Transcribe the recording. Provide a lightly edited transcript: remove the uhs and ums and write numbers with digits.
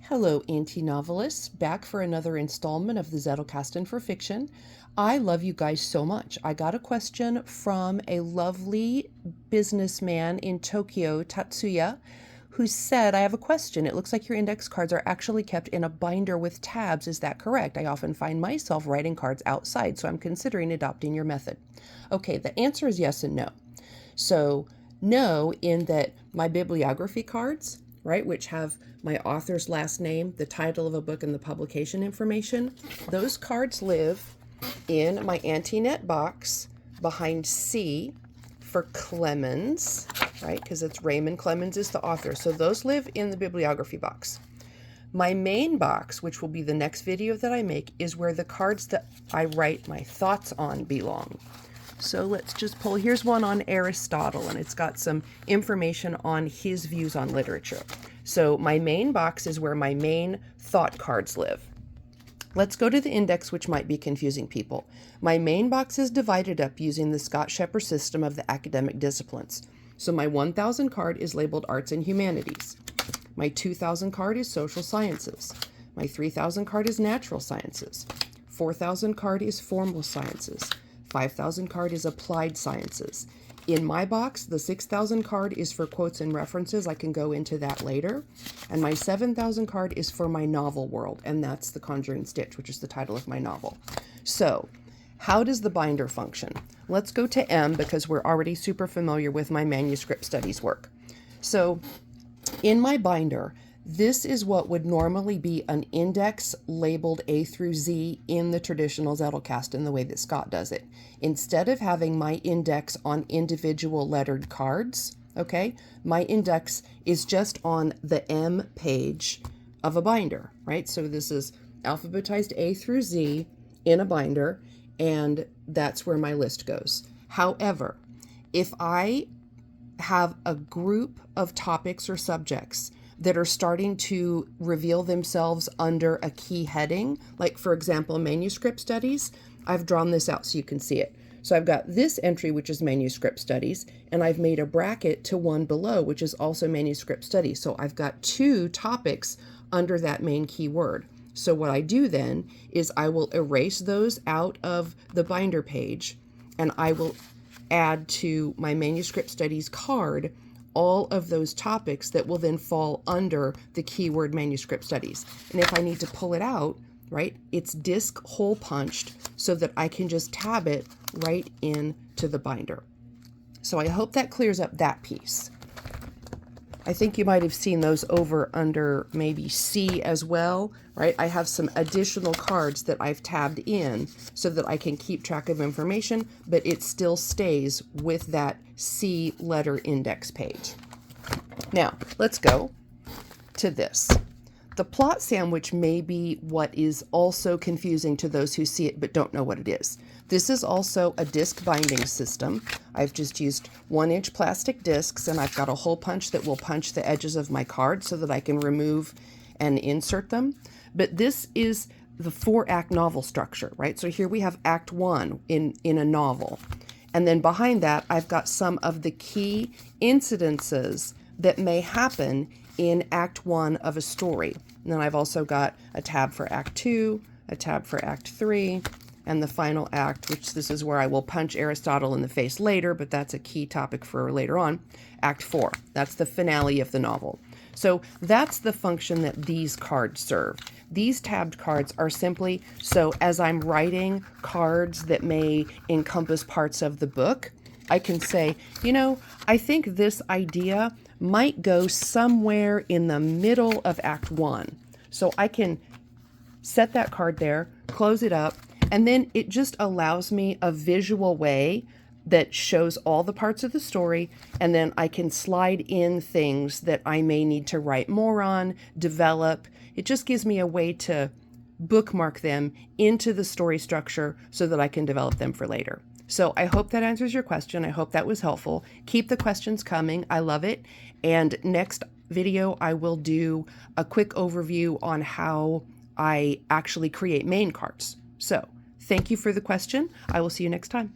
Hello, anti-novelists, back for another installment of the Zettelkasten for fiction. I love you guys so much. I got a question from a lovely businessman in Tokyo, Tatsuya, who said, I have a question. It looks like your index cards are actually kept in a binder with tabs. Is that correct? I often find myself writing cards outside, so I'm considering adopting your method. Okay, the answer is yes and no. So, no, in that my bibliography cards, right, which have my author's last name, the title of a book, and the publication information, those cards live in my anti-net box behind C for Clemens, right, because it's Raymond Clemens is the author. So those live in the bibliography box. My main box, which will be the next video that I make, is where the cards that I write my thoughts on belong. So let's just pull, here's one on Aristotle, and it's got some information on his views on literature. So my main box is where my main thought cards live. Let's go to the index, which might be confusing people. My main box is divided up using the Scott-Scheper system of the academic disciplines. So my 1000 card is labeled Arts and Humanities. My 2000 card is Social Sciences. My 3000 card is Natural Sciences. 4000 card is Formal Sciences. 5000 card is Applied Sciences. In my box, the 6000 card is for quotes and references. I can go into that later. And my 7000 card is for my novel world, and that's The Conjuring Stitch, which is the title of my novel. So, how does the binder function? Let's go to M because we're already super familiar with my manuscript studies work. So, in my binder, this is what would normally be an index labeled A through Z in the traditional Zettelkasten, the way that Scott does it. Instead of having my index on individual lettered cards, okay, my index is just on the M page of a binder, right? So this is alphabetized A through Z in a binder, and that's where my list goes. However, if I have a group of topics or subjects that are starting to reveal themselves under a key heading, like for example, manuscript studies, I've drawn this out so you can see it. So I've got this entry, which is manuscript studies, and I've made a bracket to one below, which is also manuscript studies. So I've got two topics under that main keyword. So what I do then is I will erase those out of the binder page, and I will add to my manuscript studies card all of those topics that will then fall under the keyword manuscript studies. And if I need to pull it out, right, it's disc hole punched so that I can just tab it right into the binder. So I hope that clears up that piece. I think you might have seen those over under maybe C as well, right? I have some additional cards that I've tabbed in so that I can keep track of information, but it still stays with that C letter index page. Now, let's go to this. The plot sandwich may be what is also confusing to those who see it but don't know what it is. This is also a disc binding system. I've just used 1-inch plastic discs, and I've got a hole punch that will punch the edges of my card so that I can remove and insert them. But this is the 4-act novel structure, right? So here we have Act 1 in a novel. And then behind that, I've got some of the key incidences that may happen in Act 1 of a story. And then I've also got a tab for Act 2, a tab for Act 3, and the final act, which this is where I will punch Aristotle in the face later, but that's a key topic for later on, Act 4. That's the finale of the novel. So that's the function that these cards serve. These tabbed cards are simply so as I'm writing cards that may encompass parts of the book, I can say, you know, I think this idea might go somewhere in the middle of Act 1. So I can set that card there, close it up, and then it just allows me a visual way that shows all the parts of the story, and then I can slide in things that I may need to write more on, develop. It just gives me a way to bookmark them into the story structure so that I can develop them for later. So I hope that answers your question. I hope that was helpful. Keep the questions coming. I love it. And next video, I will do a quick overview on how I actually create main cards. So thank you for the question. I will see you next time.